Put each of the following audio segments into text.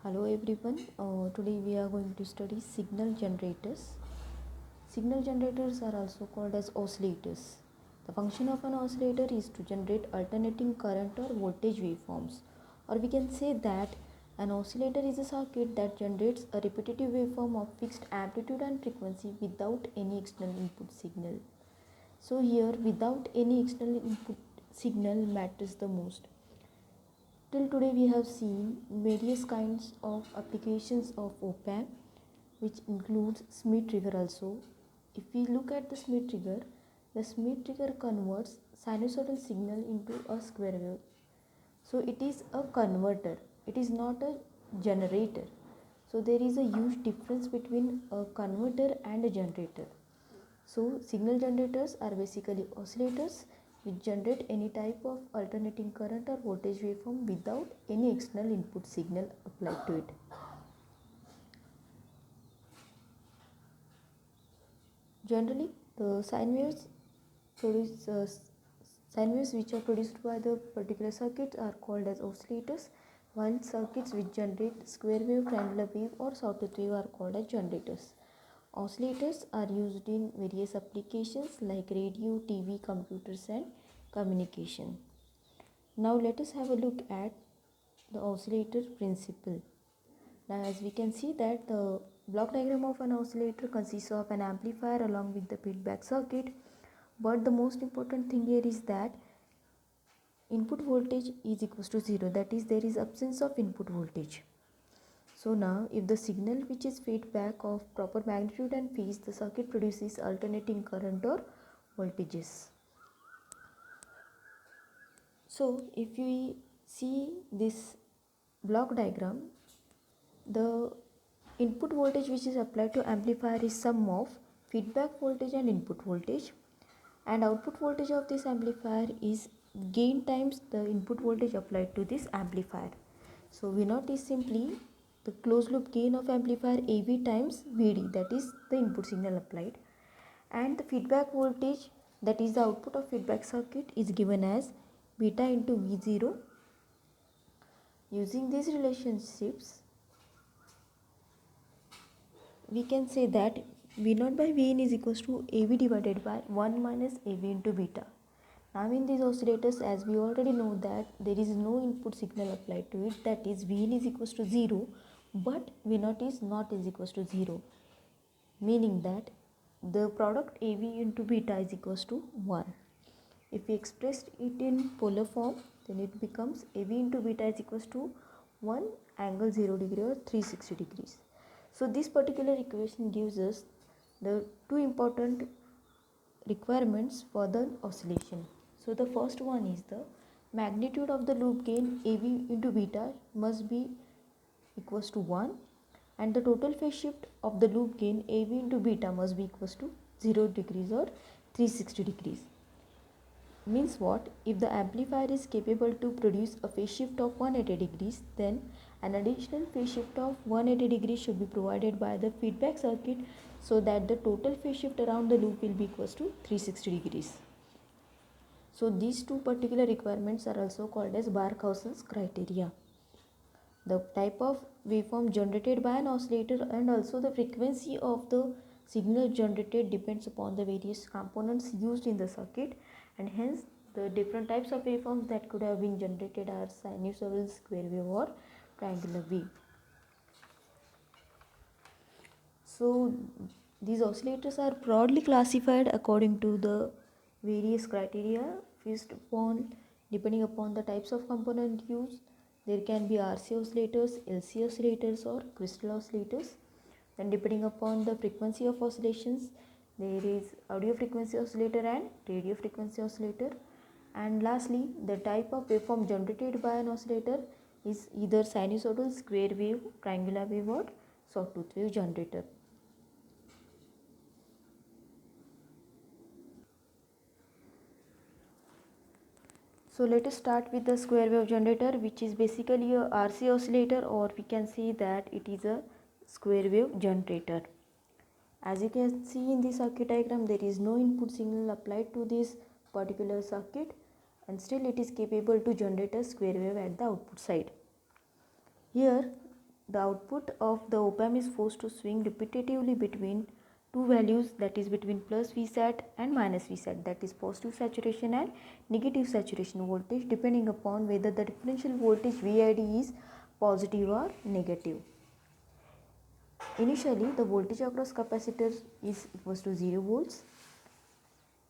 Hello everyone. Today we are going to study signal generators. Signal generators are also called as oscillators. The function of an oscillator is to generate alternating current or voltage waveforms. Or we can say that an oscillator is a circuit that generates a repetitive waveform of fixed amplitude and frequency without any external input signal. So here without any external input signal matters the most. Till today we have seen various kinds of applications of op-amp, which includes Schmitt trigger also. If we look at the Schmitt trigger converts sinusoidal signal into a square wave. So it is a converter, it is not a generator. So there is a huge difference between a converter and a generator. So signal generators are basically oscillators which generate any type of alternating current or voltage waveform without any external input signal applied to it. Generally, the sine waves which are produced by the particular circuit are called as oscillators, while circuits which generate square wave, triangular wave or sawtooth wave are called as generators. Oscillators are used in various applications like radio, TV, computers and communication. Now let us have a look at the oscillator principle. Now as we can see that the block diagram of an oscillator consists of an amplifier along with the feedback circuit, but the most important thing here is that input voltage is equals to 0, that is there is absence of input voltage. So now if the signal which is feedback of proper magnitude and phase, the circuit produces alternating current or voltages. So if we see this block diagram, the input voltage which is applied to amplifier is sum of feedback voltage and input voltage, and output voltage of this amplifier is gain times the input voltage applied to this amplifier. So V0 is simply the closed loop gain of amplifier AV times VD, that is the input signal applied, and the feedback voltage, that is the output of feedback circuit, is given as beta into V0. Using these relationships, we can say that V0 by Vn is equals to AV divided by 1 minus AV into beta. Now in these oscillators, as we already know that there is no input signal applied to it, that is Vn is equals to 0, but V0 is not is equals to 0, meaning that the product AV into beta is equals to 1. If we express it in polar form, then it becomes AV into beta is equals to 1 angle 0 degree or 360 degrees. So this particular equation gives us the two important requirements for the oscillation. So the first one is the magnitude of the loop gain AV into beta must be equals to 1, and the total phase shift of the loop gain AV into beta must be equals to 0 degrees or 360 degrees. Means what? If the amplifier is capable to produce a phase shift of 180 degrees, then an additional phase shift of 180 degrees should be provided by the feedback circuit, so that the total phase shift around the loop will be equals to 360 degrees. So these two particular requirements are also called as Barkhaussen's criteria. The type of waveform generated by an oscillator and also the frequency of the signal generated depends upon the various components used in the circuit, and hence the different types of waveforms that could have been generated are sinusoidal, square wave or triangular wave. So these oscillators are broadly classified according to the various criteria. First upon, depending upon the types of component used, there can be RC oscillators, LC oscillators or crystal oscillators. Then depending upon the frequency of oscillations, there is audio frequency oscillator and radio frequency oscillator. And lastly, the type of waveform generated by an oscillator is either sinusoidal, square wave, triangular wave or sawtooth wave generator. So let us start with the square wave generator, which is basically a RC oscillator, or we can say that it is a square wave generator. As you can see in the circuit diagram, there is no input signal applied to this particular circuit, and still it is capable to generate a square wave at the output side. Here the output of the op-amp is forced to swing repetitively between two values, that is between plus Vsat and minus Vsat, that is positive saturation and negative saturation voltage, depending upon whether the differential voltage VID is positive or negative. Initially, the voltage across capacitors is equals to 0 volts,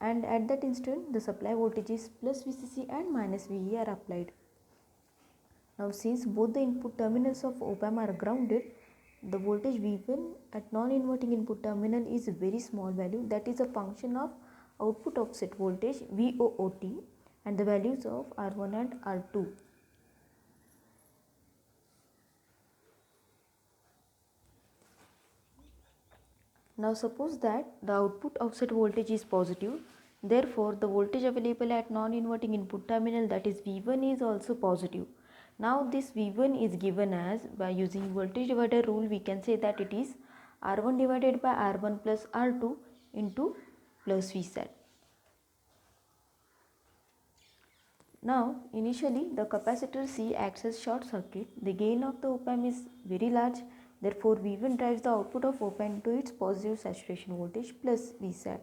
and at that instant the supply voltages plus VCC and minus VE are applied. Now, since both the input terminals of op-amp are grounded, the voltage V1 at non-inverting input terminal is a very small value, that is a function of output offset voltage VOOT and the values of R1 and R2. Now suppose that the output offset voltage is positive, therefore the voltage available at non-inverting input terminal, that is V1, is also positive. Now this V1 is given as, by using voltage divider rule, we can say that it is R1 divided by R1 plus R2 into plus Vsat. Now initially the capacitor C acts as short circuit. The gain of the op-amp is very large, therefore V1 drives the output of op-amp to its positive saturation voltage plus Vsat.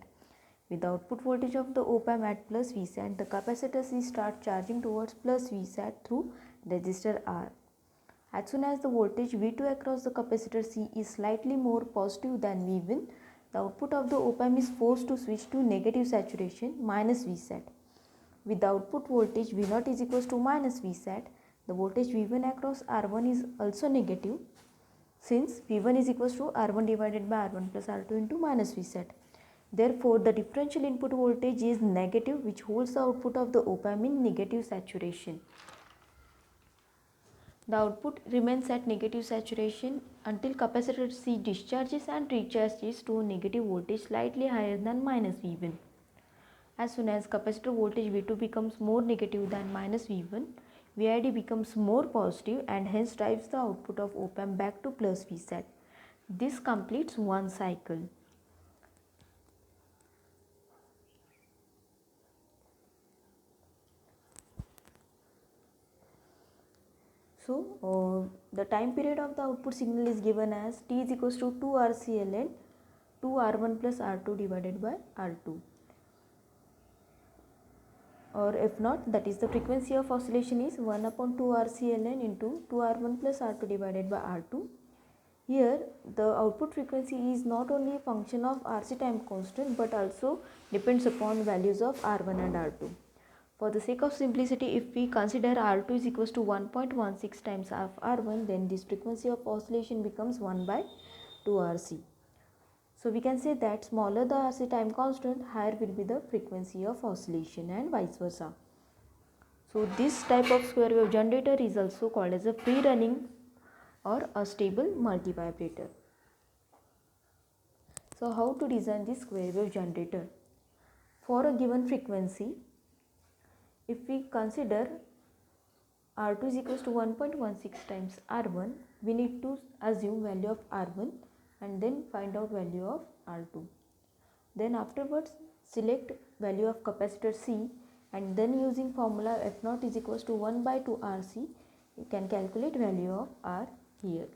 With the output voltage of the op-amp at plus Vsat, the capacitor C starts charging towards plus Vsat through resistor R. As soon as the voltage V2 across the capacitor C is slightly more positive than V1, the output of the op-amp is forced to switch to negative saturation minus Vsat. With the output voltage V0 is equals to minus Vsat, the voltage V1 across R1 is also negative, since V1 is equals to R1 divided by R1 plus R2 into minus Vsat. Therefore, the differential input voltage is negative, which holds the output of the op-amp in negative saturation. The output remains at negative saturation until capacitor C discharges and recharges to a negative voltage slightly higher than minus V1. As soon as capacitor voltage V2 becomes more negative than minus V1, VID becomes more positive and hence drives the output of op-amp back to plus Vsat. This completes one cycle. So, the time period of the output signal is given as T is equals to 2 RCLN 2 R1 plus R2 divided by R2. Or if not, that is the frequency of oscillation is 1 upon 2 RCLN into 2 R1 plus R2 divided by R2. Here the output frequency is not only a function of RC time constant but also depends upon values of R1 and R2. For the sake of simplicity, if we consider R2 is equals to 1.16 times of R1, then this frequency of oscillation becomes 1 by 2 RC. So we can say that smaller the RC time constant, higher will be the frequency of oscillation and vice versa. So this type of square wave generator is also called as a free running or a stable multivibrator. So how to design this square wave generator? For a given frequency, if we consider R2 is equals to 1.16 times R1, we need to assume value of R1 and then find out value of R2. Then afterwards select value of capacitor C and then using formula F0 is equals to 1 by 2 RC, you can calculate value of R here.